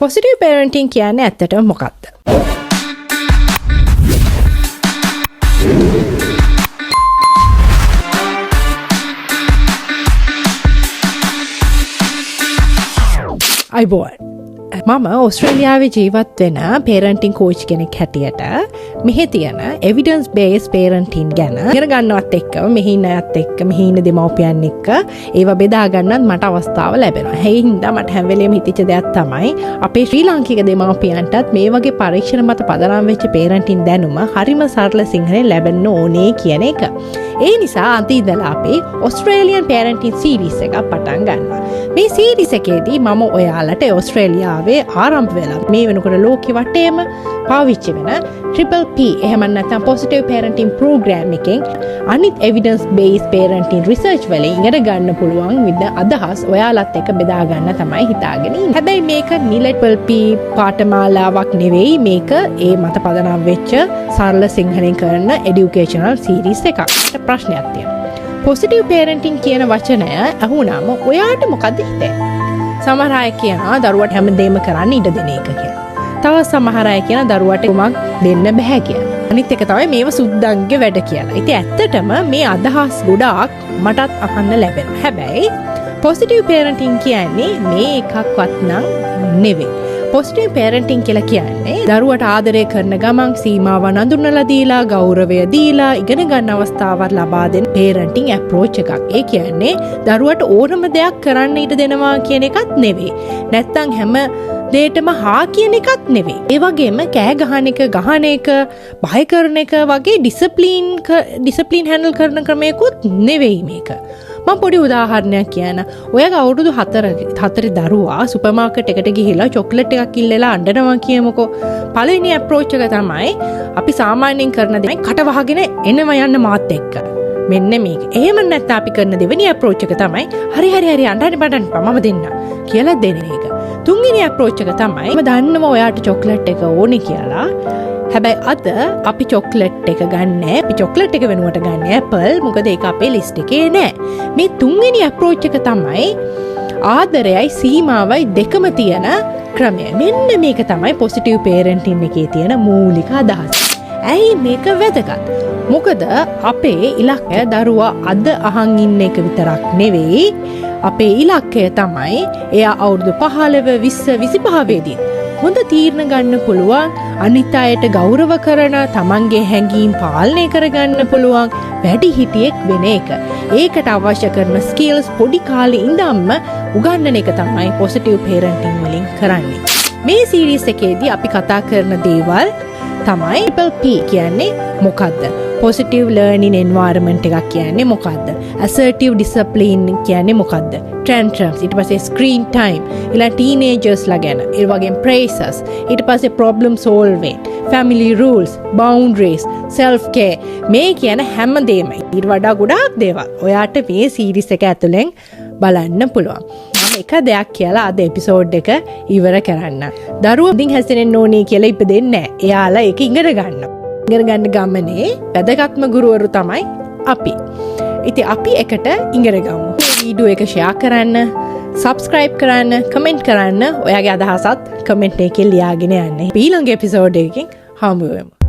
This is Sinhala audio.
Positive parenting කියන්නේ ඇත්තටම මොකක්ද? අයිබෝන්. මම ඕස්ට්‍රේලියාවේ ජීවත් වෙන parenting coach කෙනෙක් හැටියට මෙහි තියෙන evidence based parenting ගැන ඉගෙන ගන්නවත් එක්කම මෙහි ඉන්න අයත් එක්ක මෙහි ඉන්න දෙමව්පියන් එක්ක ඒව බෙදා ගන්නත් මට අවස්ථාව ලැබෙනවා. ඒ හින්දා මට හැම වෙලේම හිතෙච්ච දෙයක් තමයි අපේ ශ්‍රී ලාංකික දෙමව්පියන්ටත් මේ වගේ පරීක්ෂණ මත පදනම් වෙච්ච parenting දැනුම හරිම සරල සිංහලෙන් ලැබෙන්න ඕනේ කියන එක. ඒ නිසා අද ඉඳලා අපි Australian parenting series එකක් පටන් ගන්නවා. මේ series එකේදී මම ඔයාලට ඕස්ට්‍රේලියාවේ ආරම්භ වෙලා මේ වෙනකොට ලෝකෙ වටේම පාවිච්චි වෙන Triple P එහෙම නැත්නම් Positive Parenting Program එකෙන් අනිත් evidence based parenting research වලින් ඉගෙන ගන්න පුළුවන් විද අදහස් ඔයාලත් එක්ක බෙදා ගන්න තමයි හිතාගෙන ඉන්නේ. හැබැයි මේක Triple P පාඨමාලාවක් නෙවෙයි, මේක ඒ මත පදනම් වෙච්ච සරල සිංහලෙන් කරන educational series එකක්. ප්‍රශ්නයක් තියෙනවා. Positive Parenting කියන වචනය අහුණාම ඔයාට මොකද හිතෙන්නේ? සමහර අය කියනවා දරුවට හැමදේම කරන්න ඉඩ දෙන එක කියලා. තව සමහර අය කියනවා දරුවට කොමක් දෙන්න බෑ කියලා. අනිත් එක තමයි මේව සුද්දන්ගේ වැඩ කියලා. ඉතින් ඇත්තටම මේ අදහස් ගොඩාක් මටත් අහන්න ලැබෙනවා. හැබැයි Positive Parenting කියන්නේ මේ එකක්වත් නම් නෙවෙයි. Positive Parenting කියලා කියන්නේ දරුවට ආදරය කරන ගමන් සීමාවන් අඳුනලා දීලා ගෞරවය දීලා ඉගෙන ගන්න අවස්ථාවක් ලබා දෙන parenting approach එකක්. ඒ කියන්නේ දරුවට ඕනම දෙයක් කරන්න ඉඩ දෙනවා කියන එකත් නෙවෙයි. නැත්තම් හැම දෙයකටම හා කියන එකත් නෙවෙයි. ඒ වගේම කෑ ගහන එක, බය කරන එක වගේ discipline handle කරන ක්‍රමයකුත් නෙවෙයි මේක. මම පොඩි උදාහරණයක් කියන්න. ඔයගේ අවුරුදු 4 දරුවා සුපර් මාකට් එකට ගිහිල්ලා චොක්ලට් එකක් ඉල්ලලා අඬනවා කියමුකෝ. පළවෙනි අප්‍රෝච් එක තමයි අපි සාමාන්‍යයෙන් කරන දේ කට වහගෙන එනවා යන්න මාත් එක්ක. මෙන්න මේක. එහෙම නැත්නම් අපි කරන දෙවෙනි අප්‍රෝච් එක තමයි හරි අඬන්න බඩන්න මම දෙන්න කියලා දෙන එක. තුන්වෙනි අප්‍රෝච් එක තමයි මම දන්නවා ඔයාට චොක්ලට් එක ඕනේ කියලා. හැබැයි අද අපි චොක්ලට් එක ගන්නෑ. අපි චොක්ලට් එක වෙනුවට ගන්න ඇපල්. මොකද ඒක අපේ ලිස්ට් එකේ නෑ. මේ තුන්වෙනි අප්‍රෝච් එක තමයි ආදරයයි සීමාවයි දෙකම තියෙන ක්‍රමය. මෙන්න මේක තමයි Positive Parenting එකේ තියෙන මූලික අදහස. ඇයි මේක වැදගත්? මොකද අපේ ඉලක්කය දරුවා අද අහන් ඉන්න එක විතරක් නෙවෙයි. අපේ ඉලක්කය තමයි එයා අවුරුදු 15 20 25 වෙදී හොඳ තීරණ ගන්න පුළුවන්, අනිත් අයට ගෞරව කරන, තමන්ගේ හැඟීම් පාලනය කරගන්න පුළුවන් වැඩිහිටියෙක් වෙන එක. ඒකට අවශ්‍ය කරන ස්කිල්ස් පොඩි කාලේ ඉඳන්ම උගන්වන එක තමයි Positive Parenting වලින් කරන්නේ. මේ සීරීස් එකේදී අපි කතා කරන දේවල් තමයි Triple P කියන්නේ මොකද්ද? Positive Learning Environment එකක් කියන්නේ මොකද්ද? Assertive Discipline කියන්නේ මොකද්ද? Tantrums, ඊට පස්සේ screen time, ඊළඟ teenagers ලා ගැන, ඒ වගේම praises, ඊට පස්සේ problem solving, family rules, boundaries, self care, මේ කියන හැම දෙයක්ම ඊට වඩා ගොඩාක් දේවල් ඔයාට මේ සීරීස් එක ඇතුලෙන් බලන්න පුළුවන්. මම එක දෙයක් කියලා අද එපිසෝඩ් එක ඉවර කරන්න. දරුවෝ ඉඳින් හැසිරෙන්න ඕනේ කියලා ඉපදෙන්නේ නැහැ. එයාලා ඒක ඉගෙන ගන්න. ඉගෙන ගන්න ගමනේ වැදගත්ම ගුරුවරු තමයි අපි. ඉතින් අපි එකට ඉගෙන ගමු. වීඩියෝ එක ෂෙයා කරන්න, subscribe කරන්න, comment කරන්න, ඔයාගේ අදහසත් comment එකේ ලියාගෙන යන්න. ඊළඟ එපිසෝඩ් එකකින් හමු වෙමු.